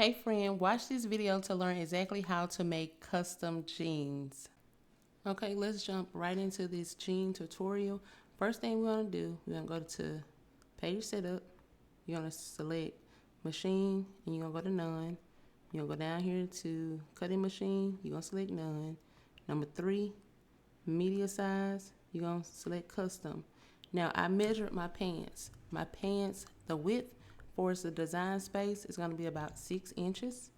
Hey friend, watch this video to learn exactly how to make custom jeans. Okay, let's jump right into this jean tutorial. First thing we're gonna do, we're gonna go to page setup. You're gonna select machine and you're gonna go to none. You're gonna go down here to cutting machine, you're gonna select none. Number 3, media size, you're gonna select custom. Now I measured my pants. My pants, the width for the design space is gonna be about 6 inches.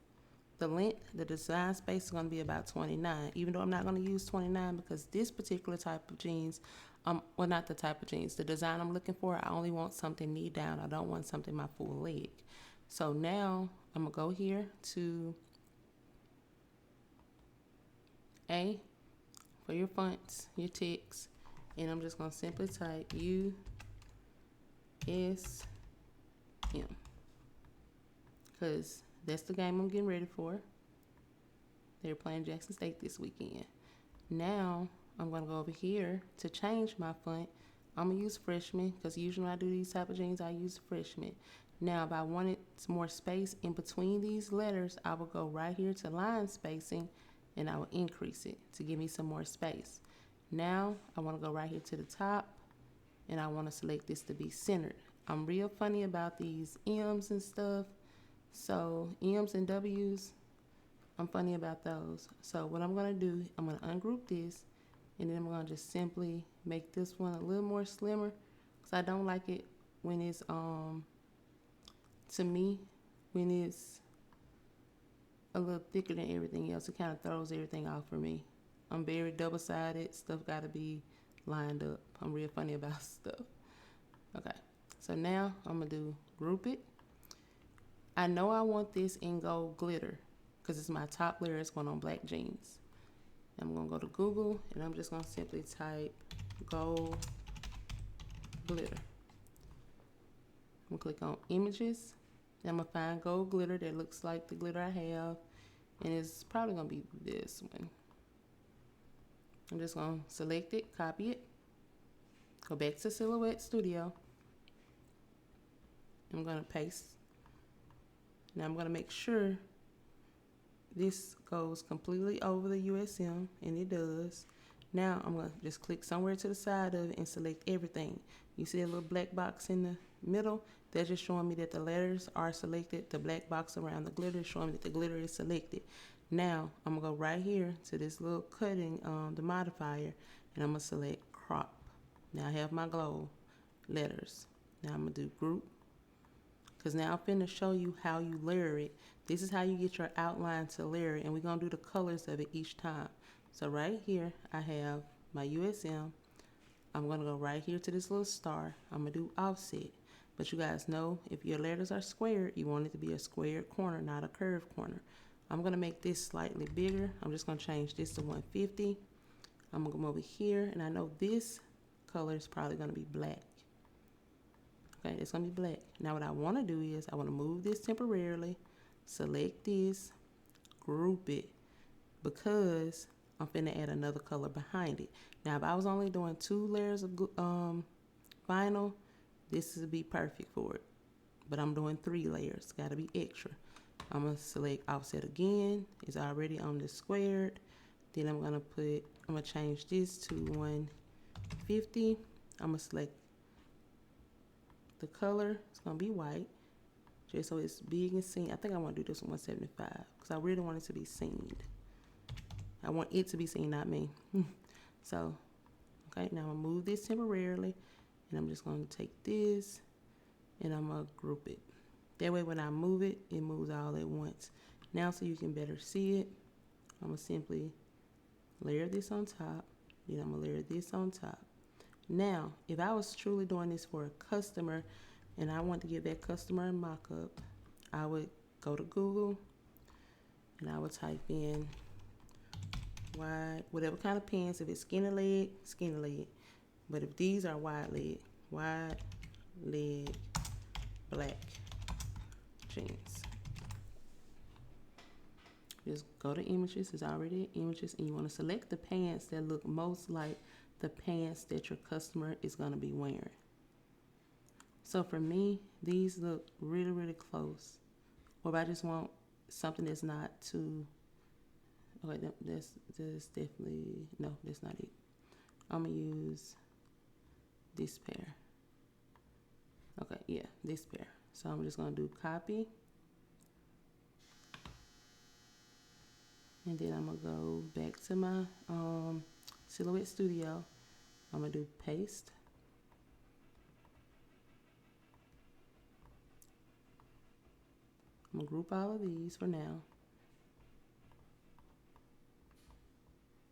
The length, the design space is going to be about 29, even though I'm not going to use 29 because this particular type of jeans, well, not the type of jeans, the design I'm looking for, I only want something knee down. I don't want something my full leg. So now I'm going to go here to A for your fonts, your text, and I'm just going to simply type USM because that's the game I'm getting ready for. They're playing Jackson State this weekend. Now I'm going to go over here to change my font. I'm going to use freshman because usually when I do these type of jeans, I use freshman. Now if I wanted some more space in between these letters, I will go right here to line spacing and I will increase it to give me some more space. Now I want to go right here to the top and I want to select this to be centered. I'm real funny about these M's and stuff. So M's and W's, I'm funny about those. So what I'm going to do, I'm going to ungroup this and then I'm going to just simply make this one a little more slimmer because I don't like it when it's, to me, when it's a little thicker than everything else. It kind of throws everything off for me. I'm very double-sided. Stuff got to be lined up. I'm real funny about stuff. Okay, so now I'm going to do group it. I know I want this in gold glitter because it's my top layer. It's going on black jeans. I'm going to go to Google and I'm just going to simply type gold glitter. I'm going to click on images. And I'm going to find gold glitter that looks like the glitter I have. And it's probably going to be this one. I'm just going to select it, copy it, go back to Silhouette Studio. I'm going to paste. Now I'm going to make sure this goes completely over the USM, and it does. Now I'm going to just click somewhere to the side of it and select everything. You see a little black box in the middle? That's just showing me that the letters are selected. The black box around the glitter is showing me that the glitter is selected. Now I'm going to go right here to this little cutting, the modifier, and I'm going to select crop. Now I have my glow letters. Now I'm going to do group. Because now I'm finna show you how you layer it. This is how you get your outline to layer it, and we're gonna do the colors of it each time. So right here, I have my USM. I'm gonna go right here to this little star. I'm gonna do offset. But you guys know, if your letters are squared, you want it to be a squared corner, not a curved corner. I'm gonna make this slightly bigger. I'm just gonna change this to 150. I'm gonna come over here, and I know this color is probably gonna be black. Okay, it's gonna be black. Now what I wanna do is I wanna move this temporarily, select this, group it, because I'm finna add another color behind it. Now if I was only doing 2 layers of vinyl, this would be perfect for it. But I'm doing 3 layers, gotta be extra. I'm gonna select offset again, it's already on the squared. Then I'm gonna change this to 150. I'm gonna select the color, it's gonna be white, just so it's big and seen. I think I want to do this 175 because I really want it to be seen. I want it to be seen, not me. So, okay, now I'm gonna move this temporarily, and I'm just gonna take this, and I'm gonna group it. That way, when I move it, it moves all at once. Now, so you can better see it, I'm gonna simply layer this on top. Then I'm gonna layer this on top. Now, if I was truly doing this for a customer and I want to give that customer a mock-up, I would go to Google and I would type in wide, whatever kind of pants. If it's skinny leg. But if these are wide leg, black jeans. Just go to images, it's already images, and you want to select the pants that look most like the pants that your customer is going to be wearing. So for me, these look really, really close. Or if I just want something that's not too, okay, that's definitely, no, that's not it. I'm gonna use this pair. Okay, yeah, this pair. So I'm just gonna do copy. And then I'm gonna go back to my Silhouette Studio. I'm gonna do paste. I'm gonna group all of these for now.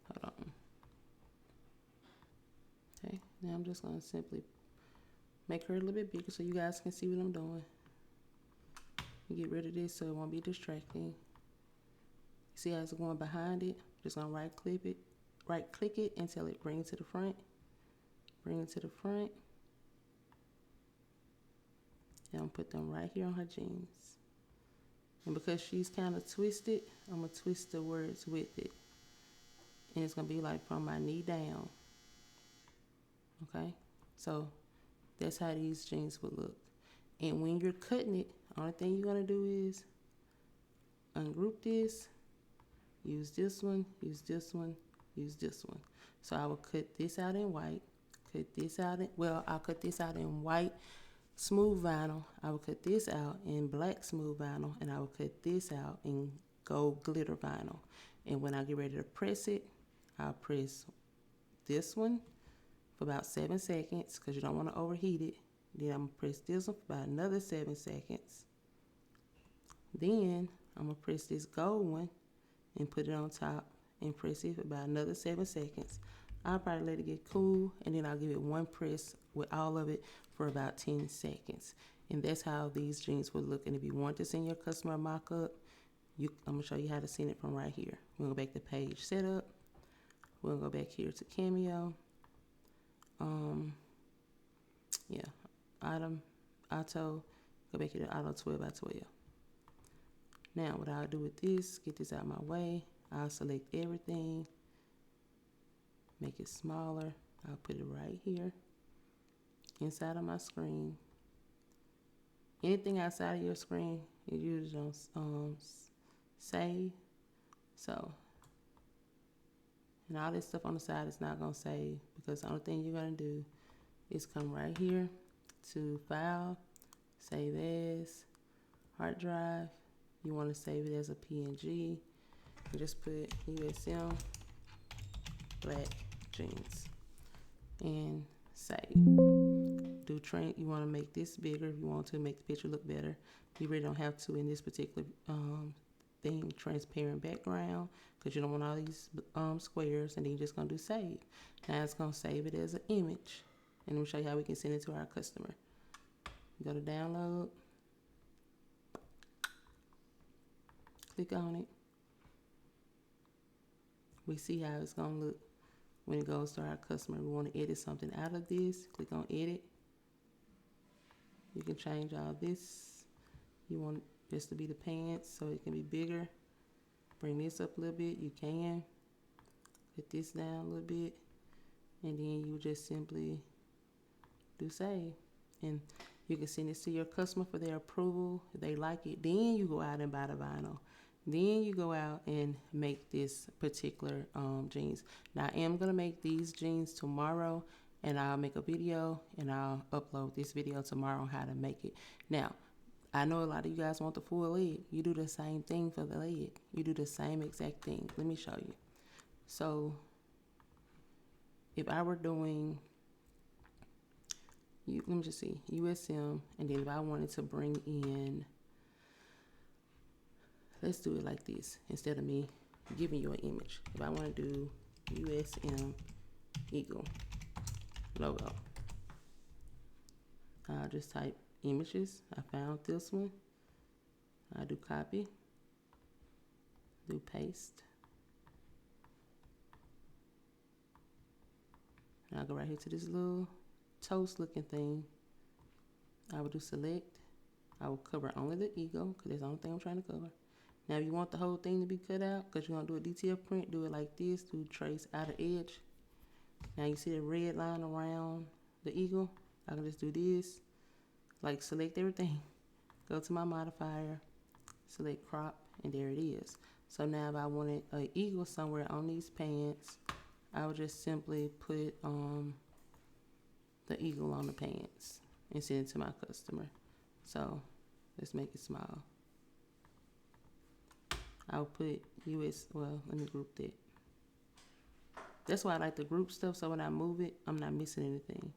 Hold on. Okay, now I'm just gonna simply make her a little bit bigger so you guys can see what I'm doing. Get rid of this so it won't be distracting. See how it's going behind it? Just gonna right click it until it brings to the front. Bring it to the front. And I'm gonna put them right here on her jeans. And because she's kind of twisted, I'm gonna twist the words with it. And it's gonna be like from my knee down. Okay? So that's how these jeans would look. And when you're cutting it, only thing you're gonna do is ungroup this, use this one, use this one, use this one. So I will cut this out in white, cut this out in, well, I'll cut this out in white smooth vinyl. I will cut this out in black smooth vinyl, and I will cut this out in gold glitter vinyl. And when I get ready to press it, I'll press this one for about 7 seconds because you don't want to overheat it. Then I'm going to press this one for about another 7 seconds. Then I'm going to press this gold one and put it on top and press it for about another 7 seconds. I'll probably let it get cool, and then I'll give it one press with all of it for about 10 seconds. And that's how these jeans would look. And if you want to send your customer a mock-up, I'm going to show you how to send it from right here. We'll go back to page setup. We'll go back here to Cameo. Item, auto, go back here to auto 12 by 12. Now what I'll do with this, get this out of my way. I'll select everything, make it smaller. I'll put it right here inside of my screen. Anything outside of your screen, you usually don't save. So, and all this stuff on the side is not gonna save because the only thing you're gonna do is come right here to File, Save As, Hard Drive. You want to save it as a PNG. And just put USM black jeans and save. You want to make this bigger if you want to make the picture look better. You really don't have to in this particular thing, transparent background, because you don't want all these squares, and then you're just going to do save. Now it's going to save it as an image. And let me show you how we can send it to our customer. Go to download. Click on it. We see how it's going to look when it goes to our customer. We want to edit something out of this. Click on edit. You can change all this. You want this to be the pants so it can be bigger. Bring this up a little bit. You can. Put this down a little bit. And then you just simply do save. And you can send this to your customer for their approval. If they like it, then you go out and buy the vinyl. Then you go out and make this particular jeans. Now I am going to make these jeans tomorrow, and I'll make a video and I'll upload this video tomorrow on how to make it. Now, I know a lot of you guys want the full leg. You do the same thing for the leg. You do the same exact thing. Let me show you. So if I were doing, let me just see, USM, and then if I wanted to bring in, let's do it like this instead of me giving you an image. If I want to do USM Eagle logo, I'll just type images. I found this one. I do copy, do paste. And I'll go right here to this little toast looking thing. I will do select. I will cover only the eagle because that's the only thing I'm trying to cover. Now if you want the whole thing to be cut out because you're going to do a detail print, do it like this. Do trace outer edge. Now you see the red line around the eagle. I can just do this. Like select everything. Go to my modifier. select crop, and there it is. So now if I wanted an eagle somewhere on these pants, I would just simply put the eagle on the pants and send it to my customer. So let's make it small. I'll put US, well, let me group that. That's why I like to group stuff, so when I move it, I'm not missing anything.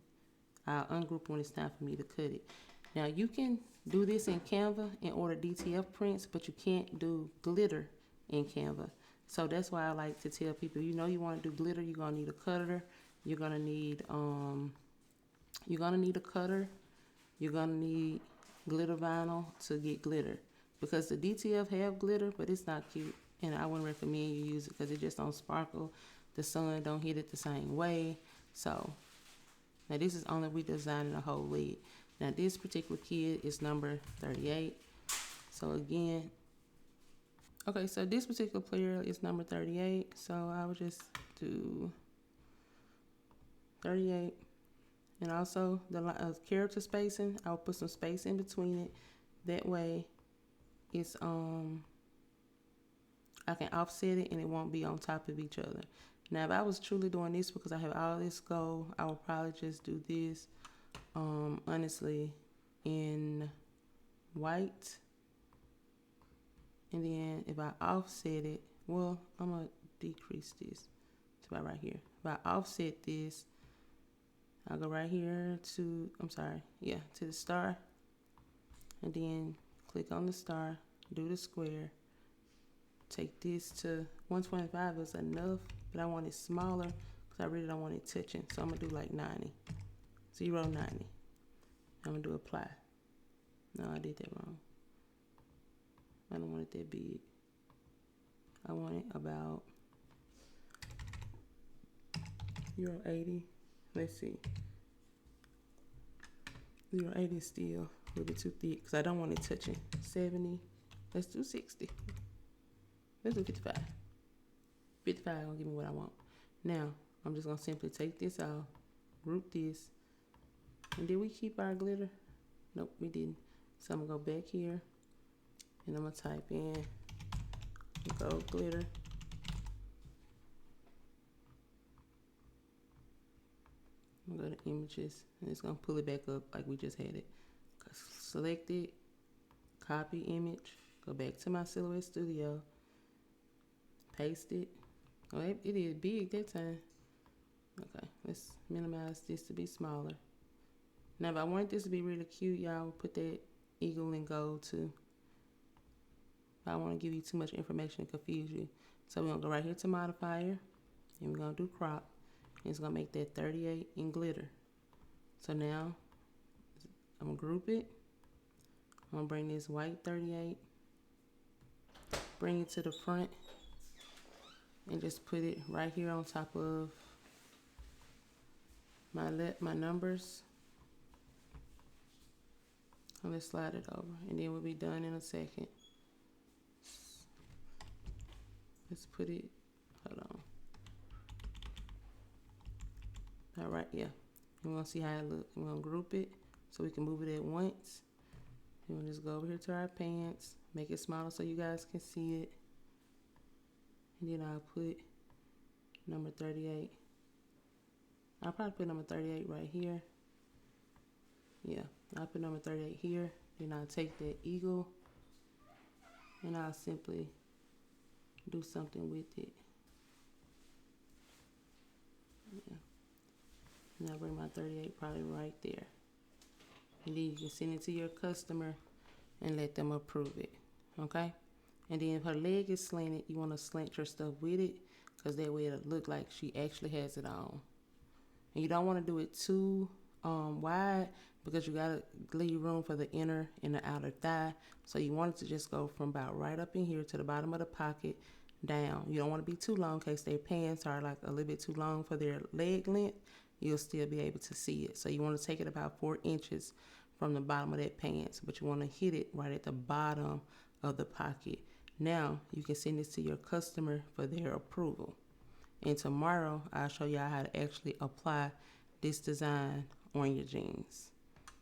I'll ungroup when it's time for me to cut it. Now you can do this in Canva and order DTF prints, but you can't do glitter in Canva. So that's why I like to tell people, you know, you want to do glitter, you're gonna need a cutter. You're gonna need a cutter. You're gonna need glitter vinyl to get glitter, because the DTF have glitter, but it's not cute, and I wouldn't recommend you use it because it just don't sparkle. The sun don't hit it the same way. So now this is only we designing a whole lid. Now this particular kid is number 38. So again, okay, so this particular player is number 38. So I would just do 38. And also the character spacing, I'll put some space in between it. That way it's I can offset it and it won't be on top of each other. Now if I was truly doing this because I have all this gold, I would probably just do this honestly in white. And then if I offset it, well, I'm gonna decrease this to about right here. If I offset this, I'll go right here to, to the star. And then click on the star, do the square. Take this to 125 is enough, but I want it smaller because I really don't want it touching. So I'm gonna do like 90, 90. I'm gonna do apply. No, I did that wrong. I don't want it that big. I want it about 0.80. Let's see. 0.80 is still a little bit too thick because I don't want it touching. 70. Let's do 60. Let's do 55. 55 gonna give me what I want. Now, I'm just gonna simply take this out, group this, and did we keep our glitter? Nope, we didn't. So I'm gonna go back here, and I'm gonna type in gold glitter. I'm gonna go to images, and it's gonna pull it back up like we just had it. Select it, copy image, go back to my Silhouette Studio, paste it. Oh, it is big that time. Okay, let's minimize this to be smaller. Now, if I want this to be really cute, y'all put that eagle in gold too. I don't want to give you too much information and confuse you. So we're gonna go right here to modifier, and we're gonna do crop. And it's gonna make that 38 in glitter. So now, I'm gonna group it. I'm gonna bring this white 38, bring it to the front, and just put it right here on top of my numbers. And let's slide it over, and then we'll be done in a second. Let's put it, hold on. All right, yeah. And we're gonna see how it looks. We're gonna group it so we can move it at once. And we'll just go over here to our pants, make it smaller so you guys can see it. And then I'll put number 38. I'll probably put number 38 right here. Yeah, I'll put number 38 here. Then I'll take that eagle and I'll simply do something with it. Yeah. And I'll bring my 38 probably right there. And then you can send it to your customer and let them approve it. Okay? And then if her leg is slanted, you want to slant your stuff with it because that way it'll look like she actually has it on. And you don't want to do it too wide because you got to leave room for the inner and the outer thigh. So you want it to just go from about right up in here to the bottom of the pocket down. You don't want to be too long in case their pants are like a little bit too long for their leg length. You'll still be able to see it. So you want to take it about 4 inches from the bottom of that pants, but you want to hit it right at the bottom of the pocket. Now you can send this to your customer for their approval. And tomorrow I'll show y'all how to actually apply this design on your jeans.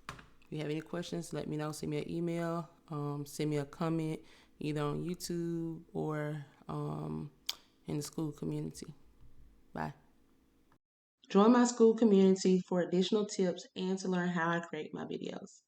If you have any questions, let me know. Send me an email, send me a comment. either on YouTube or in the school community. Bye. Join my school community for additional tips and to learn how I create my videos.